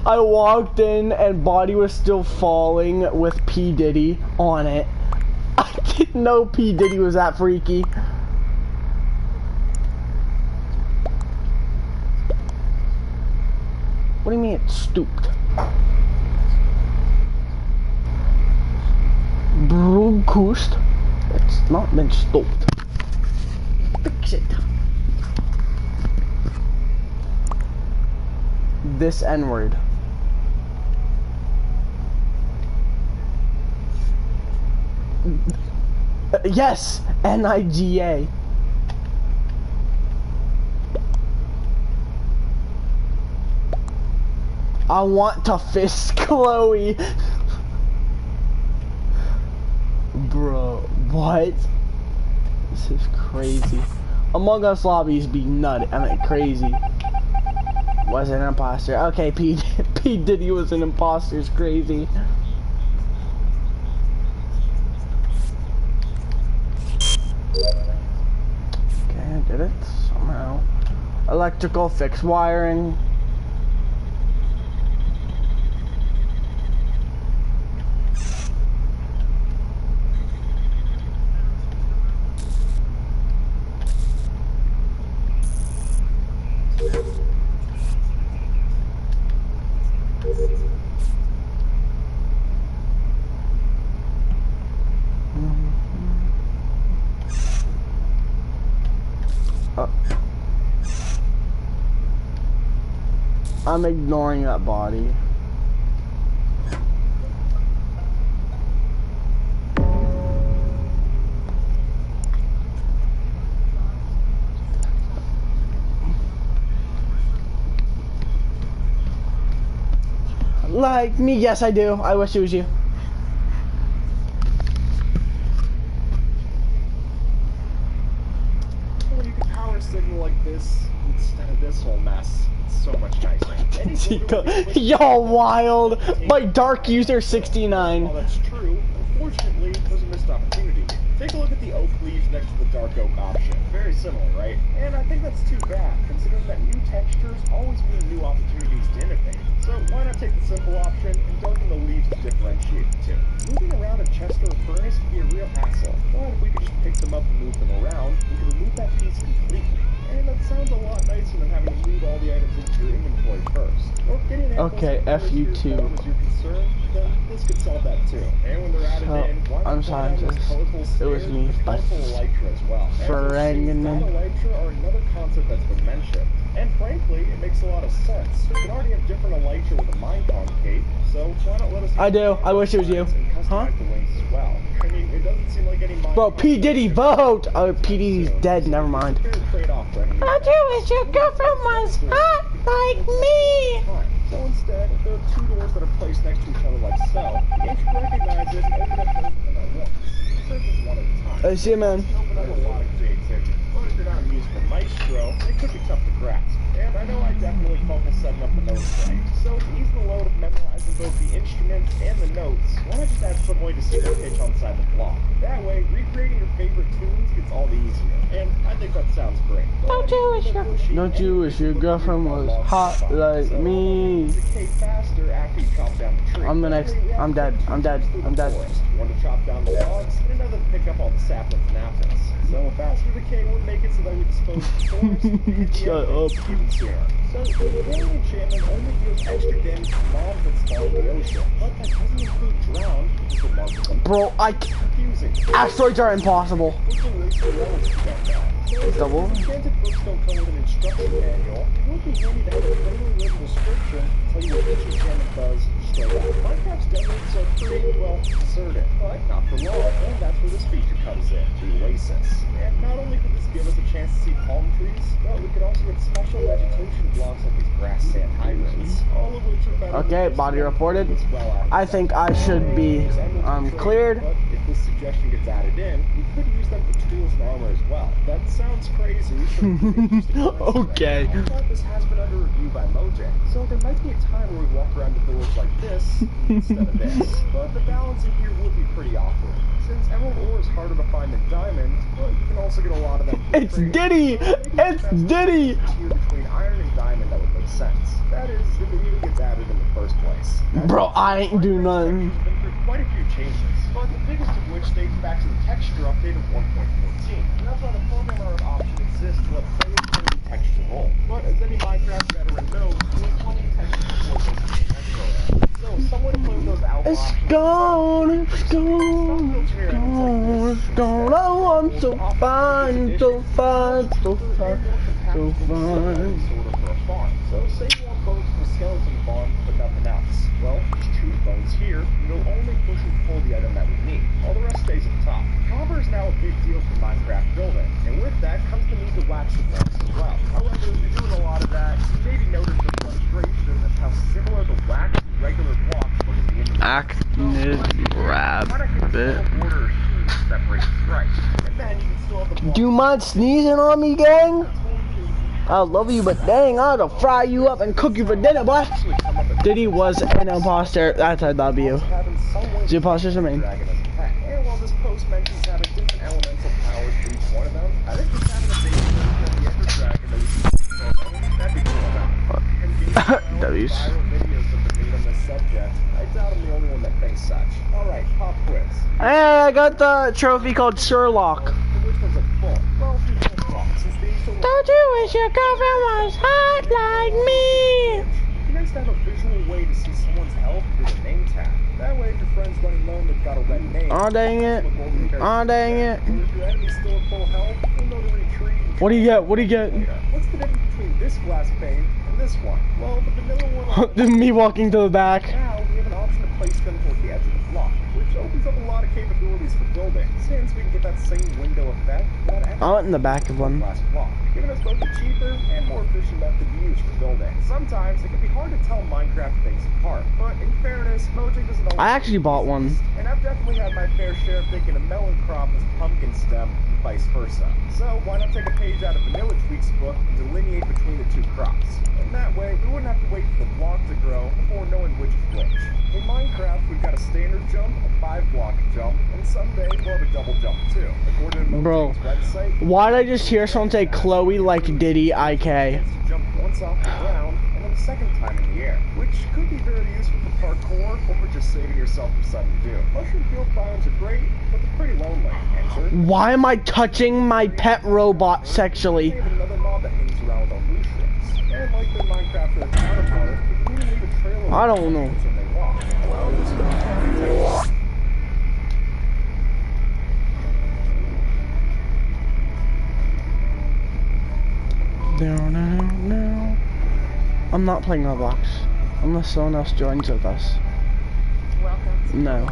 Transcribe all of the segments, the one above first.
I walked in and body was still falling with P. Diddy on it. I didn't know P. Diddy was that freaky. What do you mean it's stooped? Brugkust. It's not been stooped. Fix it. This N-word. Yes! N-I-G-A. I want to fist Chloe. Bro, what? This is crazy. Among Us lobbies be nutty. I mean, crazy. Was an imposter. Okay, P Diddy was an imposter. It's crazy. Okay, I did it somehow. Electrical fix wiring. I'm ignoring that body. Like me, yes I do. I wish it was you. Well, you can power signal like this instead of this whole mess. It's so much nicer. Y'all wild. By Dark User 69. Well, that's true. Unfortunately, there's a missed opportunity. Take a look at the oak leaves next to the dark oak option. Very similar, right? And I think that's too bad, considering that new textures always mean new opportunities to innovate. So why not take the simple option and darken the leaves to differentiate the two? Moving around a chest or a furnace can be a real hassle. But if we could just pick them up and move them around, we could remove that piece completely. And that sounds a lot nicer than having to move all the items into your inventory first. Or getting okay, F you too. As you're concerned, then this could solve that too. And when they're added in, why I'm sorry, it was me, but elytra as well. Elytra are another concept that's been mentioned. And frankly, it makes a lot of sense. You can already have different elytra with a Minecon cape, so why not let us I do. I wish it was you. Huh? The wings as well. I mean, it doesn't seem like any Bro, P. Diddy, vote! Oh, P. Diddy's dead, never mind. I do wish your girlfriend was hot like me! So instead, there are two doors that are placed next to each other like so. You should recognize it and open up both of them at once. Search it one at a time. I see you, man. Open up a lot of creativity. But if you're not a musical maestro, it could be tough to grasp. And I know I definitely focus setting up the notes right. So to ease the load of memorizing both the instruments and the notes, why not just add some way to see the pitch on side the block? That way, recreating your favorite tunes gets all the easier. And I think that sounds great. Don't you wish your girlfriend was hot like me? I'm the next. I'm dead. I'm dead. I'm dead. One to chop down the logs, and another to pick up all the saplings and apples. So faster decay would make it so that we dispose of the forest. Shut up. Even sooner. So the daily enchantment only deals extra damage to mobs that spawn in the ocean, but that doesn't include drowned, which is a mark. Bro, confusing. Asteroids are impossible. Double. Enchanted books don't come with an instruction manual. It would be handy to have a clearly written description to tell you what each enchantment does straight up. Minecraft's deserts are pretty, well, deserted, but not for long, and that's where this feature comes in, the Oasis. And not only could this give us a chance to see palm trees, but we could also get special vegetation blocks like these grass sand hybrids, all of which are better. Okay, body reported. I think I should be cleared. But if this suggestion gets added in, we could use them for tools and armor as well. That sounds crazy. Okay. I thought this has been under review by Mojang, so there might be a time where we walk around the village like this instead of this. But the balance in here would be pretty awkward. Since emerald ore is harder to find than diamond, but you can also get a lot of them. It's Diddy! It's Diddy! Tier between iron and diamond that would make sense. That is, if it even gets added in the first place. Bro, I ain't do nothing. Been through quite a few changes, but the biggest of which dates back to the texture update of 1.14. And that's why the programmer option exists to let players play the texture role. But as any Minecraft veteran knows, there's plenty of texture before this game retro era. So someone playing those alpha It's options gone, it's gone, it's gone, it's gone. Oh, I'm so fine, so fine, so fine, so fine. So say you want bones for skeleton farm, but nothing else. Well, just choose bones here, and you'll only push and pull the item that we need. All the rest stays at the top. Copper is now a big deal for Minecraft building, and with that comes the need to wax the blocks as well. However, if you're doing a lot of that, you maybe notice the frustration of how similar the wax and regular blocks look at the end of the Active rabbit. Do you mind sneezing on me, gang? I love you, but dang, I'll fry you up and cook you for dinner, boy. Diddy was an imposter. That's a W. The imposters are main. And while this post mentions having different elemental powers for each one of them, I think just having a basic version of the Ender Dragon that'd be cool enough. And W's. viral videos of debate on this subject, I doubt I'm the only one that thinks such. Alright, pop quiz. Hey, I got the trophy called Sherlock. Which one's a full? Well, if you're both wrong, since these two Don't you wish your girlfriend was hot like me? you guys have a visual way to see someone's health through the name tag. That way, if your friend's running low and they've got a red name, Aw, dang it. Aw, dang it. and if your enemy's still at full health, you'll know to retreat. What do you get? What do you get? What's the difference between this glass pane and this one? Well, the vanilla one. Me walking to the back. Now we have an option to place them toward the edge of the block, which opens up a lot of capabilities for building, since we can get that same window effect without actually I went in the back of one. glass block, giving us both a cheaper and more efficient method to use for building. Sometimes it can be hard to tell Minecraft things apart, but in fairness, Mojang doesn't always. I actually bought one. And I've definitely had my fair share of thinking a melon crop is pumpkin stem and vice versa. So why not take a page out of Vanilla Tweak's book and delineate between the two crops? And that way, we wouldn't have to wait for the block to grow before knowing which is which. In Minecraft, we've got a standard jump, a 5-block jump, and someday we'll have a double jump too. According to Bro, Mojang's website, why did I just hear someone say Chloe like Diddy IK? to jump once off the ground and then the second time in the air, which could be very useful for parkour or for just saving yourself from sudden doom. Mushroom field biomes are great, but they're pretty lonely. And Why am I touching my pet robot sexually? we have another mob that hangs around with our mushrooms. And like their Minecraft counterpart, they can even leave a trail of I don't know. when they walk. Well, this is No. I'm not playing Roblox. Unless someone else joins with us. Welcome. No.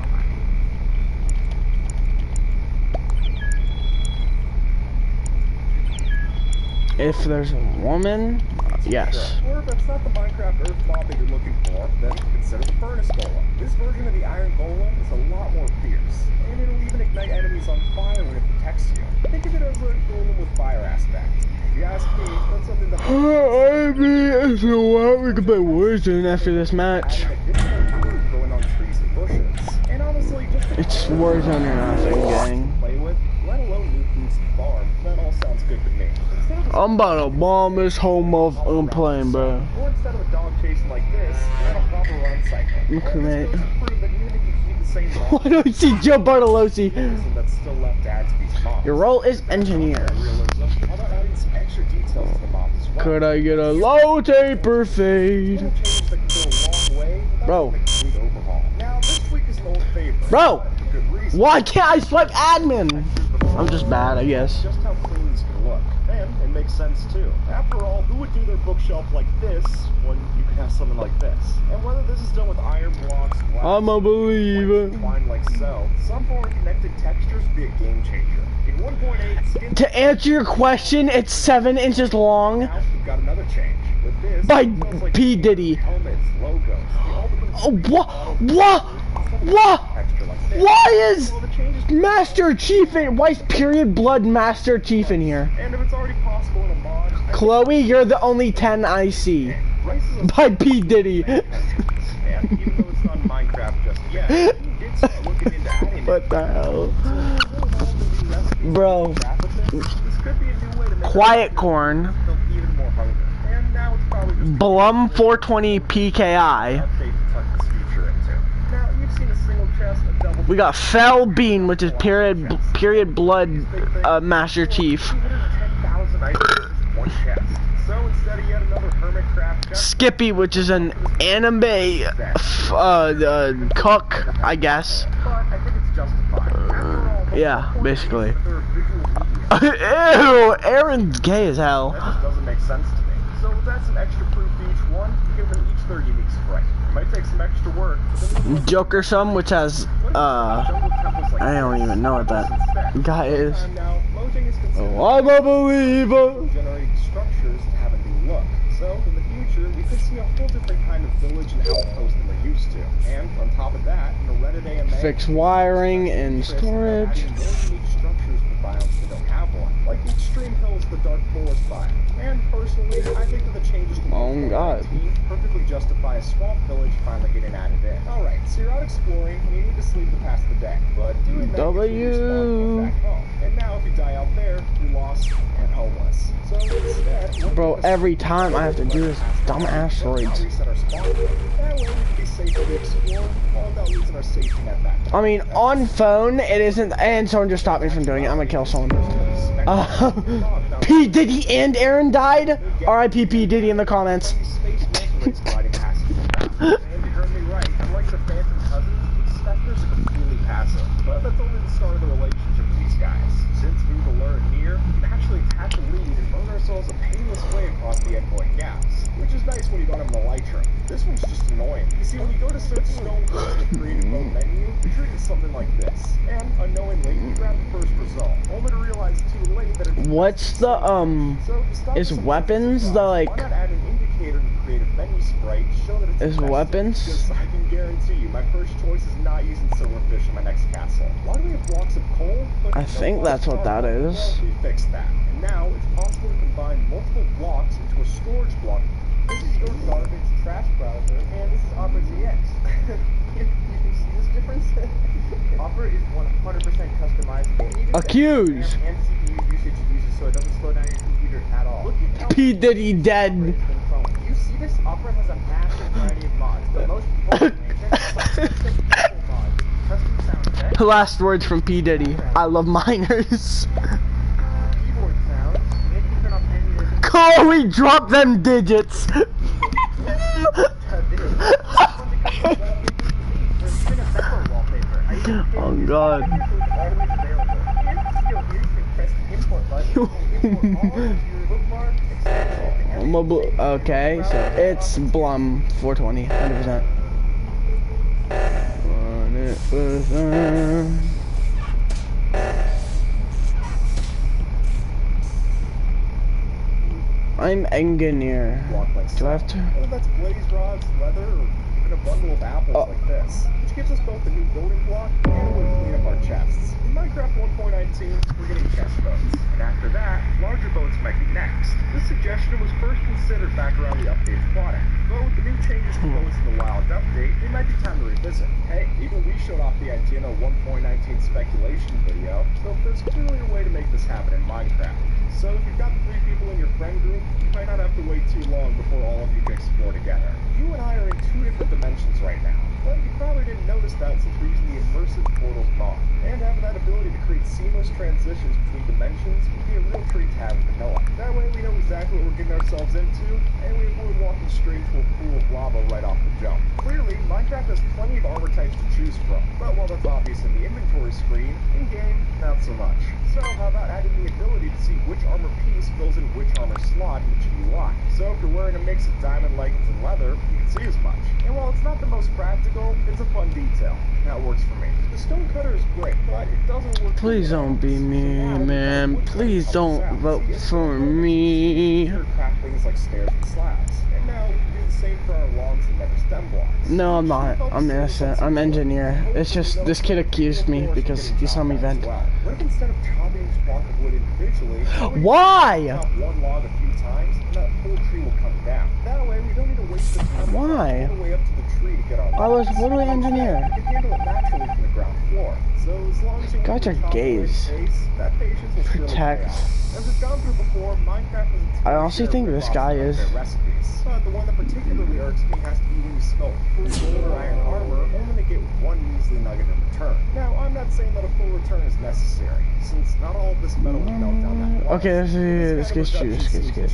If there's a woman, yes. Or if that's not the Minecraft Earth mob that you're looking for, then consider the Furnace Golem. This version of the Iron Golem is a lot more fierce, and it'll even ignite enemies on fire when it protects you. Think of it as a golem with fire aspect. If you ask me, that's something that I mean, if you want, we can play Warzone after this match. growing on trees and bushes. And honestly, just It's Warzone or nothing, gang. play with, let alone new foods to farm, that all sounds good to me. Instead of I'm about to bomb this home of I'm playing, bro. Or instead of a dog chasing like this, you have a proper run cycle. Look at And me. this goes to prove that even if you keep the same Why don't you see Joe Bartolozzi? realism that's still left to add to these mobs. Your role is engineer. Realism, how about adding some extra details to the mob as well? Could I get a low taper fade? Little changes that can go a long way without Bro. a complete overhaul. Now, this tweak is an old favorite. Bro. but for good reason. Why can't I swipe admin? I'm just bad, I guess. Just how clean these can look. And it makes sense too. After all, who would do their bookshelf like this when you can have something like this? And whether this is done with iron blocks, glass, I'm a believer. twine like so, some foreign connected textures would be a game changer. In 1.8, skin To answer your question, it's 7 inches long. now we've got another change. With this, By it feels like P. Diddy. helmets, logos, the ultimate Oh, what? texture like this. Why is... Well, the changes Master Chief in? Why is period blood Master Chief in here? And if it's already possible in a mod, Chloe, you're the only 10 I see. Rice is a By P. Diddy. and even though it's not Minecraft just yet, he did start looking into adding it. What the hell? So, Bro. this could be a new way to make Quiet Corn. feel even more hunger. And now it's probably just Blum 420 PKI. update to tuck this feature into. Now, you've seen a single chest, a double We got Fell Bean, which is period blood Master Chief. 210,000 items in one chest. So instead of yet another Hermitcraft chest, Skippy, which is an anime cook, I guess. but I think it's justified. After all, Yeah, basically. they're visual media. Ew, Aaron's gay as hell. That just doesn't make sense to me. So let's add some extra proof to each one, give them each their unique sprite. It might take some extra work, but then Joker Sum, which has I don't even know what that guy is. Now, Mojang is considered Oh, I'm a believer. generating structures to have a new look. So, in the future, we could see a whole different kind of village and outpost than we're used to. And, on top of that, in the Reddit AMA... Fix wiring and storage. adding more unique structures to biomes that don't have one. Like the Extreme Hills, the Dark Forest biome. And, personally, I think that the changes to Oh, God. perfectly justify a swamp village finally getting added in. Alright, so you're out exploring, and you need to sleep to pass the day. But doing that gives you respawn back home. And now, if you die out there, you're lost and homeless. So instead, Bro, every time I have to do this dumb asteroids. reset our spawn point. That way we can be safely explore, all without losing our safety net back. I mean, on phone, it isn't, and someone just stopped me from doing it. I'm gonna kill someone. P. Diddy and Aaron died? R.I.P. P. Diddy in the comments. Space manta rays gliding past you. And you heard me right. Unlike the Phantom Cousins, these specters are completely passive. But that's only the start of the relationship with these guys. Since we will learn here, we can actually attach a lead and earn ourselves a painless way across the endpoint gaps. Which is nice when you don't have an elytrum. This one's just annoying. You see, when you go to search stone first in the creative mode menu, you're treated something like this. And, unknowingly, you grab the first result. Only to realize too late that it's... What's the, is weapons the, like... Why not add an indicator to the creative menu sprite to show that it's Is infested? weapons? Because I can guarantee you, my first choice is not using silverfish in my next castle. Why do we have blocks of coal? But I no think blocks that's of what that carbon? is. Well, we fixed that. And now, it's possible to combine multiple blocks into a storage block. This is your garbage trash browser, and this is Opera's EX. you can see this difference? Opera is 100% customizable. Accused. And CPU usage uses, so it doesn't slow down your computer at all. Look at how P. Diddy dead. you see this? Opera has a massive variety of mods. The most important mod, custom sound effects, Last words from P. Diddy. I love miners. keyboard sounds, and you can turn off any of the Chloe, drop them digits. Oh, God. Okay, so it's Blum 420, 100%. 100%. I'm engineer. Do I have to? Whether that's blaze rods, leather, or even a bundle of apples like this, which gives us both a new building block and a way to clean up our chests. In Minecraft 1.19, we're getting chest boats, and after that, larger boats might be next. This suggestion was first considered back around the updated product, but with the new changes to boats in the Wild update, it might be time to revisit. Hey, even we showed off the idea in a 1.19 speculation video, so there's clearly a way to make this happen in Minecraft. So if you've got 3 people in your friend group, you might not have to wait too long before all of you can explore together. You and I are in 2 different dimensions right now, but you probably didn't notice that since we're using the immersive portals mod. And having that ability to create seamless transitions between dimensions would be a real treat to have in vanilla. That way we know exactly what we're getting ourselves into, and we avoid walking straight to a pool of lava right off the jump. Clearly, Minecraft has plenty of armor types to choose from, but while that's obvious in the inventory screen, in-game, not so much. So how about adding the ability to see which armor piece fills in which armor slot in each UI? So if you're wearing a mix of diamond leggings and leather, you can see as much. And while it's not the most practical, it's a fun detail. That works for me. The stone cutter is great, but it doesn't work. Please don't be me, man. Please don't vote for me. Craft things like stairs and slabs. And now we can do the same for our logs and nether stem blocks. No, I'm not. I'm innocent. I'm engineer. It's just this kid accused me because he saw me vent. What if instead of chopping each block of wood individually, Why? chop one log a few times, and that whole tree will come down. That way, we don't need to waste the time Why? all the way up to the tree to get our logs. I was literally engineer. You can handle it naturally from the ground floor. So as long as you Guys are gays. that patience will surely Protect. pay off. As we've gone through before, Minecraft is I honestly think this guy is. recipes. But the one that particularly irks me has to be when you smelt full gold or iron armor, only to get one measly nugget in return. Now, I'm not saying that a full return is necessary, since not all of this metal will melt down that once. Okay, this guy's true. This guy's good.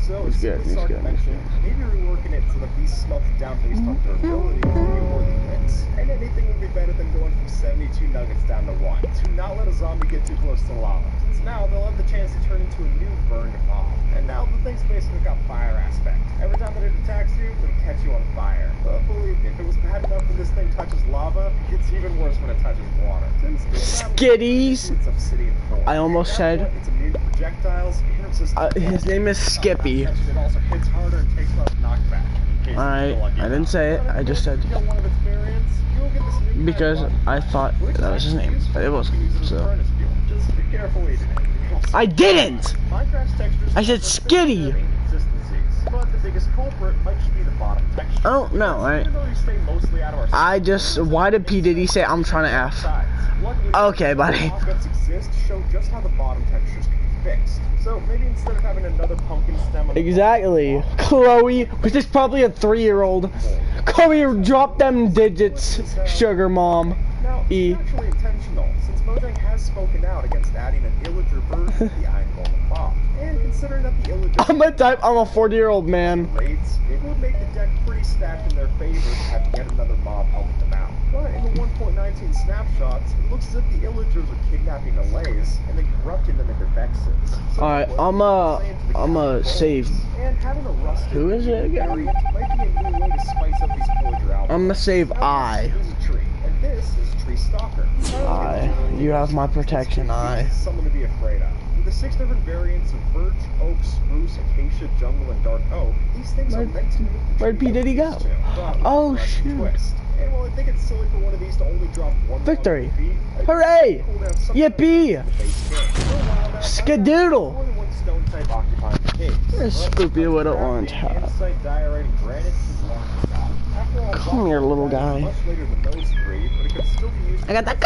So He's as good, he's Sark good, he's mentioned, maybe reworking it so that these smelted down based on durability would be a worthy fix. And anything would be better than going from 72 nuggets down to 1. To not let a zombie get too close to lava. Since now they'll have the chance to turn into a new burned mob. And now the thing's basically got fire aspect. Every time that it attacks you, it'll catch you on fire. But believe me, if it was bad enough when this thing touches lava, it's even worse when it touches water. Skitties! It's obsidian form. I almost said. It's immune to projectiles. His name is Skippy. It also hits harder and takes less knockback. Alright, I didn't say it. I just said because I thought that was his name, but it wasn't. So just be careful eating it. I didn't. Minecraft's textures I said Skitty. but the biggest culprit might just be the bottom texture. I don't know. I just. Why did P Diddy say I'm trying to F? Okay, buddy. Exist show just how the bottom textures can be fixed. So maybe instead of having another pumpkin stem on the Exactly. Chloe, which is probably a 3-year-old. Chloe, drop them digits, sugar mom. Now, E. it's actually intentional, since Mojang has spoken out against adding an illager version of the Iron Golem Mob. And considering that the illager I'm a 40-year-old man. raids, it would make the deck pretty stacked in their favor to have yet another mob helping them out. But in the 1.19 snapshots, it looks as if the illagers are kidnapping Allays and then corrupting them into vexes. So Alright, I'm a save. And having a rusted Who is it again? variant might be a new way to spice up these pillager albums. I'm gonna save Now, I. This is a tree, and this is Tree Stalker. You have my protection, I. Something to be afraid of. With the 6 different variants of birch, oak, spruce, acacia, jungle, and dark oak, these things are meant to mimic the Where'd tree P. Diddy go? used to, but with Oh, a fresh shoot. twist. And while I think it's silly for one of these to only drop one Victory. feet, I think Hooray! it's cool to have something Yippee! in the base game. For a while now, Skadoodle! more than one stone type occupying the cave. There's But Spoopy with an crafting orange hat. andesite, diorite, and granite is long forgotten. After all, Come here, little guy. much later than those 3, but it could still be used I got the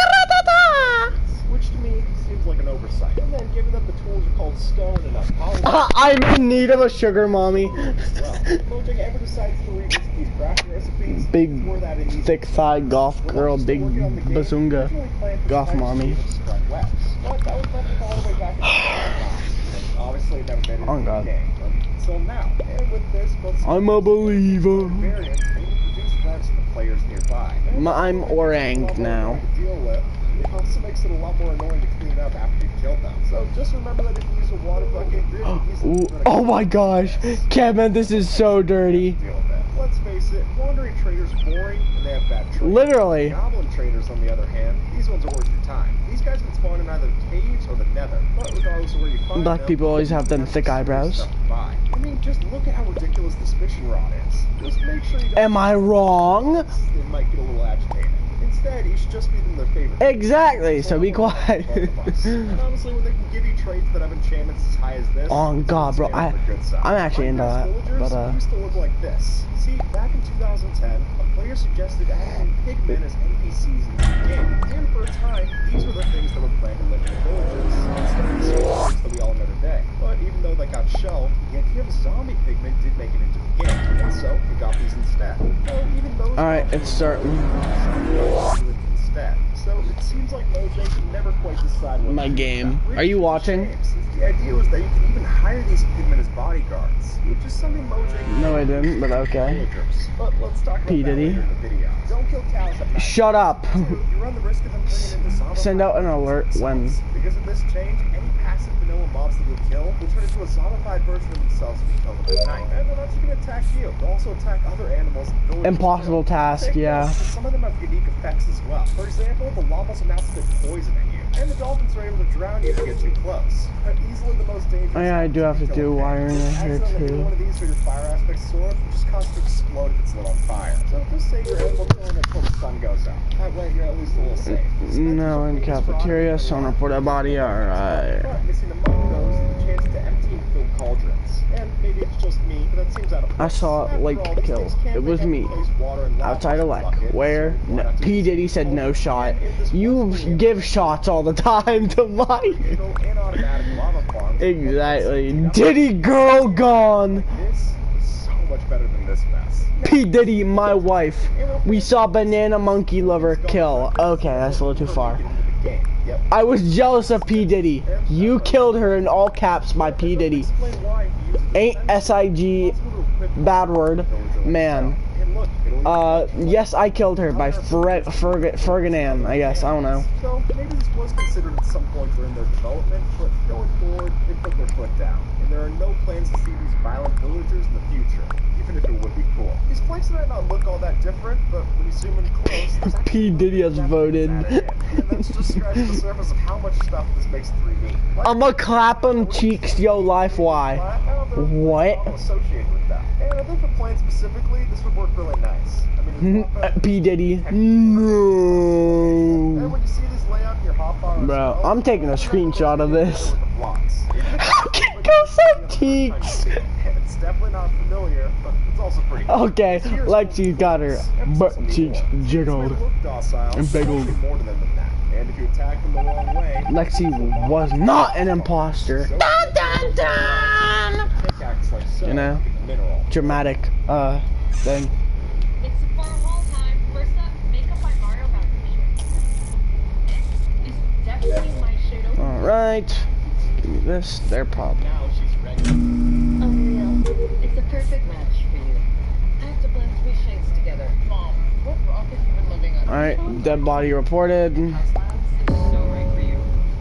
which to me seems like an oversight. And then, given that the tools are called stone and not polished, I'm in need of a sugar mommy. well, Mojang ever decides to revisit these crafting recipes, Big, for that it needs thick-thighed golf When I girl, was big still working on the game, bazunga. I originally planned for Golf Spiders mommy. to spread webs, but that was left all the way back in 2009, and obviously it never made it Oh, into the God. game until now. And with this, both I'm a believer. variants aim to produce webs to the players nearby. I'm orang now. To deal with. It also makes it a lot more annoying to clean up after you've killed them. So just remember that if you use a water bucket, really easily Ooh, oh my gosh, Kevin, this is so dirty. deal with it. Let's face it, wandering traders are boring and they have bad traits. Literally. Goblin traders, on the other hand, these ones are worth your time. These guys can spawn in either caves or the nether, but regardless of where you find Black them, people always have them that's thick serious eyebrows. stuff to buy. I mean, just look at how ridiculous this fishing rod is. Just make sure you don't Am I wrong? They might get a little agitated. Instead, you should just feed them their favorite. Exactly, so be quiet. And honestly, when they can give you traits that have enchantments as high as this, Oh, God, bro, I'm actually into that, but, used to look like this. See, back in 2010, a player suggested adding pigmen as NPCs in the game. And for a time, these were the things that were planned to live in the villages, instead of the things that we all know today. But even though that got shelved, the idea of zombie pigmen did make it into the game, and so we got these instead. So even those Alright, it's starting. instead. So it seems like Mojang can never quite decide what My to do game. with that. Are you watching? Since the idea was that you can even hire these pigmen as bodyguards, which is something Mojang No, I didn't, but okay. villagers. But let's talk about P. that Diddy. later in the video. Don't kill cows at night. Shut up. Two, you run the risk of them turning into zombified Send out an alert when... Because of this change, any passive vanilla mobs that you'll kill will turn into a zombified version of themselves if you kill them at night. And they're not just going to attack you, they'll also attack other animals and villagers. Impossible task, Take yeah. notice that some of them have unique effects as well. For example, the llamas will now spit poison at you. And the dolphins are able to drown you if you get too close. But easily the most dangerous. Oh yeah, I do have to do wiring in here too. One of these or your fire aspect sword will just cause it to explode if it's lit on fire. So just say you're able to killing until the sun goes out. That way you're at least a little safe. No, in cafeteria, someone reported a body, alright. But missing among those is the chance to empty and fill cauldrons. And maybe it's just me, but that seems out of place. I saw Lake kill. It was me. Outside of Lake. Where? No. P. Diddy said no shot. You give shots all the time to mine. Exactly. Diddy girl gone. This is so much better than this mess. P. Diddy, my wife. We saw banana monkey lover kill. Okay, that's a little too far. I was jealous of P. Diddy. You killed her in all caps by P. Diddy. Ain't SIG bad word, man. Yes, I killed her by Ferganan, I guess. I don't know. So maybe this was considered at some point during their development, but going forward, they put their foot down. And there are no plans to see these violent villagers in the future, even if it would be cool. These places might not look all that different, but when you zoom in close, P. Diddy has voted. And that's just scratching the surface of how much stuff this makes 3D. I'ma clap him cheeks, yo, life, why? What? Associated with that. And I think for playing specifically, this would work really nice. I mean, P. Diddy. No. And when you see this layout in your hotbar, bro, I'm taking a screenshot of this. How can go some cheeks? It's definitely not familiar, but it's also pretty cool. Okay, Lexi's got her butt cheeks jiggled and baggled. And if you attack them the wrong way, Lexi was not an imposter. Dun, dun, dun. You know, dramatic thing. It's a far haul time. First up, makeup by Mario This is definitely my shade. Alright. Give me this. They're pop. now she's ready. Unreal. It's a perfect match for you. I have to blend 3 shades together. Mom, what rock have you been living on? Alright, dead body reported. House Labs is so right for you.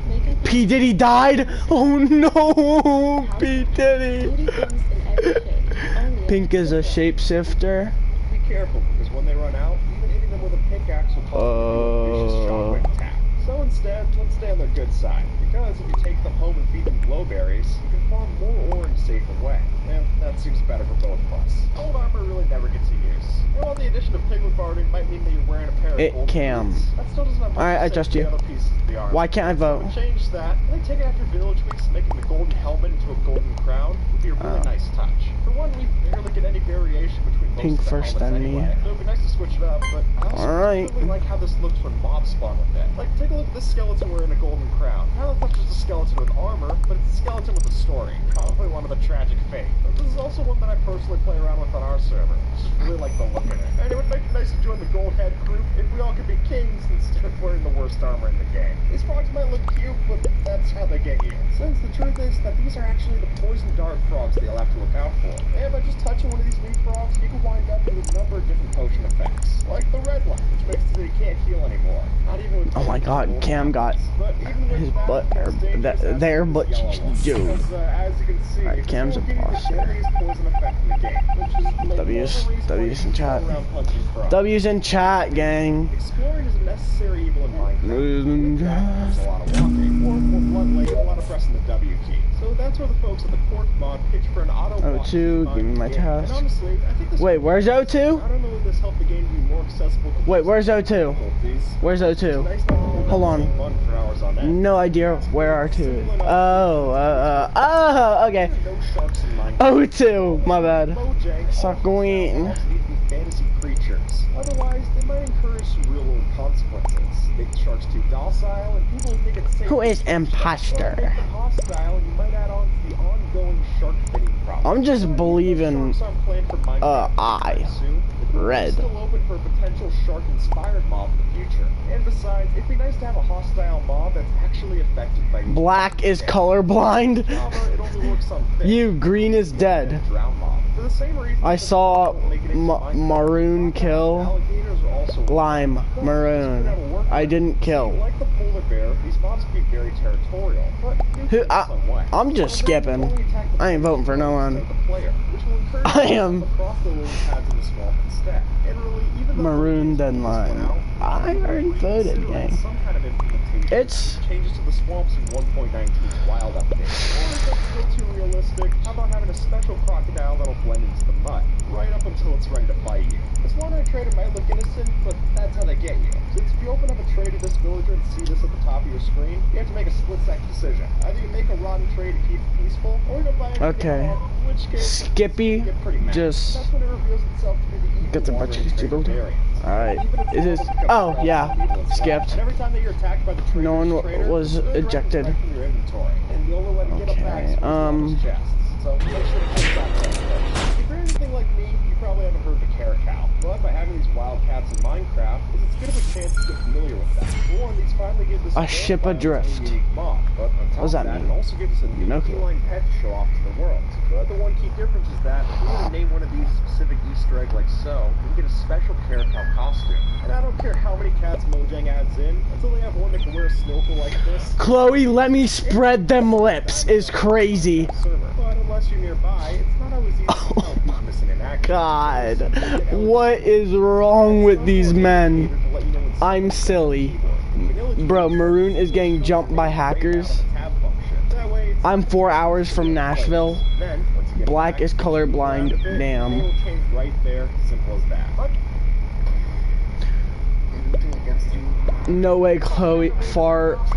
Makeup P. Diddy died? Oh no! P. Diddy! beauty things in every shade. Only Pink is a shapeshifter. Be careful, because when they run out, even hitting them with a pickaxe will cause a vicious shockwave attack. So instead, let's stay on their good side, because if you take them home and feed them glowberries, you can farm more ore in a safer way. And that seems better for both of us. Gold armor really never gets a use. And while the addition of piglet farting might mean that you're wearing a pair of It gold can. boots, that still doesn't have much Alright, I to say trust to you. the other pieces of the armor. Why can't I vote? So change that, and then take it after village weeks, making the golden helmet into a golden crown would be a really nice touch. For one, we barely get any variation between most Pink of the first helmets enemy. anyway. So it'd be nice to switch it up, but I also Alright. really like how this looks when mobs spawn with it. Like, take a look at this skeleton wearing a golden crown. Now that's not just a skeleton with armor, but it's a skeleton with a story. Probably one of a tragic fate. But this is also one that I personally play around with on our server. I just really like the look of it. And it would make it nice to join the gold head group if we all could be kings instead of wearing the worst armor in the game. These frogs might look cute, but that's how they get you. Since the truth is that these are actually the poison dart frogs that you'll have to look out for. And by just touching one of these meat frogs, you can wind up with a number of different potion effects. Like the red one, which makes it so you can't heal anymore. Not even with Oh my god, Cam got but even with his that, butt, the or most dangerous their aspect butt is the yellow cheeks, one. dude. Because, as you can see, Alright, it's Cam's still giving you the imposter. deadliest poison effect in the game, which is like W's, one of the reasons why W's you in can chat. go around punching frogs. W's in chat, gang. Exploring is a necessary evil in Minecraft. With that comes a lot of walking, or more bluntly, a lot of pressing the W key. So that's where the folks at the Cork mod pitch for an auto walk O2, mod give me my game. And task. honestly, I think this Wait, where's O2? I don't know if this helped the game be more accessible. Wait, where's O2? Difficulties. Where's It's O2? nice not to hold Hold that on. same button for hours on end. No idea where R2 is. Oh, okay. No sharks in Minecraft. O2, my bad. Mojang Suck also eating. also need to be fantasy creatures. Otherwise, they might incur some real world consequences. Make the sharks too docile, and people think it's safe. Who is to keep imposter? sharks. Or make them hostile, and you might add on to the ongoing shark finning problem. I'm just So, believing, sharks aren't planned for Minecraft I. anytime soon. The group Red. is still open for a potential shark-inspired mob in the future. And besides, it'd be nice to have a hostile mob that's actually affected by Black is colorblind. However, it only works on fish. You, green is dead. Drown mob. For the same reason I saw Maroon kill. alligators are also Lime, maroon. I didn't kill. Like the polar bear, these mobs can be very territorial, but Who? I'm just skipping. I ain't voting for no one. I am Maroon than lime. I already voted, gang. It's changes to the swamps in 1.19's wild update. Or if that's still too realistic, how about having a special crocodile that'll blend into the mud, right up until it's ready to bite you? This one-eye trader might look innocent, but that's how they get you. Since if you open up a trade to this villager and see this at the top of your screen, you have to make a split-second decision. Either you make a rotten trade to keep it peaceful, or you don't buy anything okay. at all, in which case, Skippy you get pretty mad. just That's when it reveals itself to be the evil gets a bunch wandering of trade stupid. variants. Alright. Even if Is this? all becomes Oh, corrupt yeah. and evil inside, Skipped. and every time that you're attacked by the trader's No one trader, was it's really ejected. right from your inventory, and the only way to get them back is Okay, these chests. So make sure to keep that first. If you're anything like me, you probably haven't heard of the caracal. But by having these wildcats in Minecraft, is it's good of a chance to get familiar with them. For one, these finally give this A ship adrift. unique mod, but on top What does that of that, mean? it also gives us a new No clue. feline pet to show off to the world. But the one key difference is that if we were to name one of these a specific Easter egg like so, we can get a special caracal costume. And I don't care how many cats Mojang adds in, until they have one that can wear a snorkel like this. Chloe, let me spread them lips. Is crazy. Server. But unless you're nearby, it's not always easy to tell who's missing in action. God, what is wrong with these men? I'm silly. Bro, Maroon is getting jumped by hackers. I'm 4 hours from Nashville. Black is colorblind. Damn. Right there, simple as that. No way, Chloe.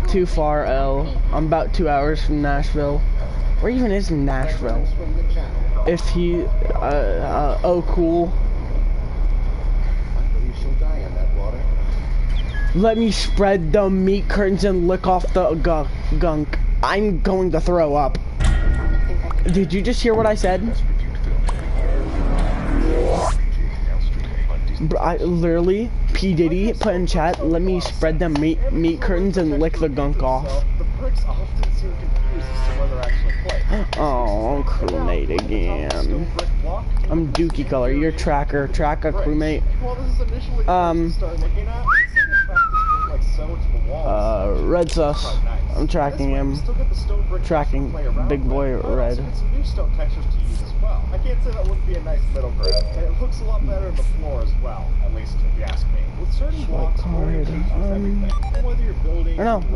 Too far, L. I'm about 2 hours from Nashville. Where even is Nashville? If he, oh cool. Let me spread the meat curtains and lick off the gunk. I'm going to throw up. Did you just hear what I said? I literally, P. Diddy put in chat, let me spread the meat curtains and lick the gunk off. The bricks often seem confused as to where they're actually placed. Oh, crewmate again. I'm Dookie Color, you're Tracker crewmate. Well, this is initially start looking at. Like so to the walls. Red sus. I'm tracking him. Tracking big boy Red. Some new stone textures to use as well. I can't say that wouldn't be a nice middle ground, and it looks a lot better on the floor as well, at least if you ask me. With certain blocks, orientations, everything. And whether you're building, no. I'm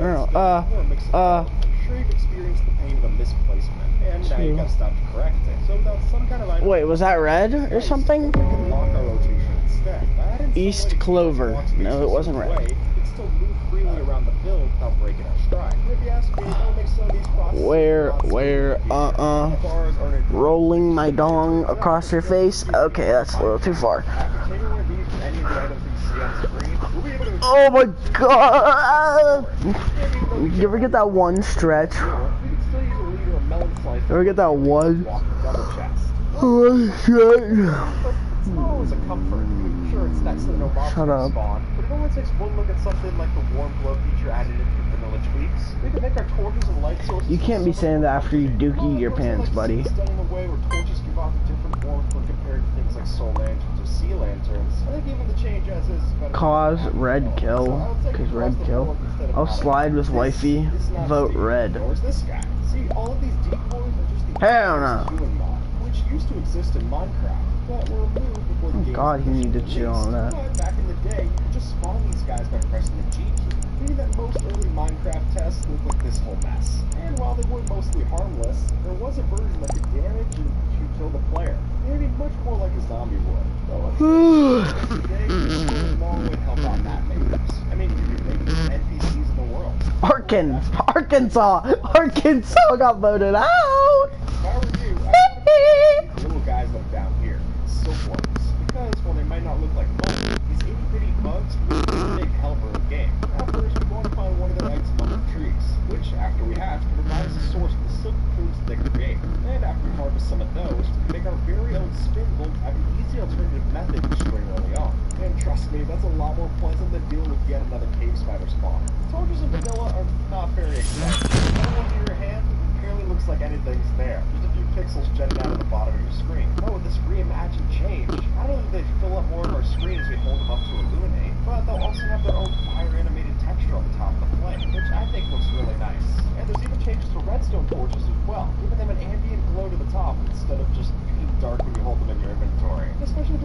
sure you've experienced the pain of a misplacement, and now you gotta stop to correct it. So without some kind of wait, was that Red or something? We can lock our rotation instead. East Clover. No, it wasn't Red. Still move freely around the build without breaking our stride. If you ask me, that'll make some of these processes Where, rolling my dong across your face? Okay, that's a little too far. Oh my god! You ever get that one stretch? You ever get that one? Oh shit. Small is a comfort. Sure, it's next to no box spawn, but it only takes one look at something like the warm glow feature added into vanilla tweaks. We can make our torches and light sources. You can't be saying that after you dookie your pants, buddy. Done in a way where torches give off a different warmth when compared to things like soul lanterns or sea lanterns. I think even the change as is better. Cause Red kill. Cause Red kill. I'll slide with wifey. Vote Red. Where's this guy? See, all of these decoys are just the Hell no. human mod, which used to exist in Minecraft. But were removed before the game. God, you need to chill on that. But back in the day, you could just spawn these guys by pressing the G key, meaning that most early Minecraft tests looked like this whole mess. And while they were mostly harmless, there was a version that could damage and kill the player. Maybe much more like a zombie would. So today, there's a long way to help out map makers. I mean, you could make the NPCs in the world. Arkansas got voted out. If I were you, I'd the little guys live down here. Silkworms, because while they might not look like bugs, these itty-bitty bugs can be a big helper in the game. Now first, we want to find one of their eggs among the trees, which, after we hatch, can provide us a source of the silk plumes they create. And after we harvest some of those, we can make our very own spindle have an easy alternative method to string early on. And trust me, that's a lot more pleasant than dealing with yet another cave spider spawn. Torches and vanilla are not very exciting. When in your hand, it barely looks like anything's there. Just a few pixels jutting out of the bottom of your screen. Oh, with this reimagined change, not only do they fill up more of our screen as we hold them up to illuminate, but they'll also have their own fire animated texture on the top of the flame, which I think looks really nice. And there's even changes to redstone torches as well, giving them an ambient glow to the top instead of just being dark when you hold them in your inventory. Especially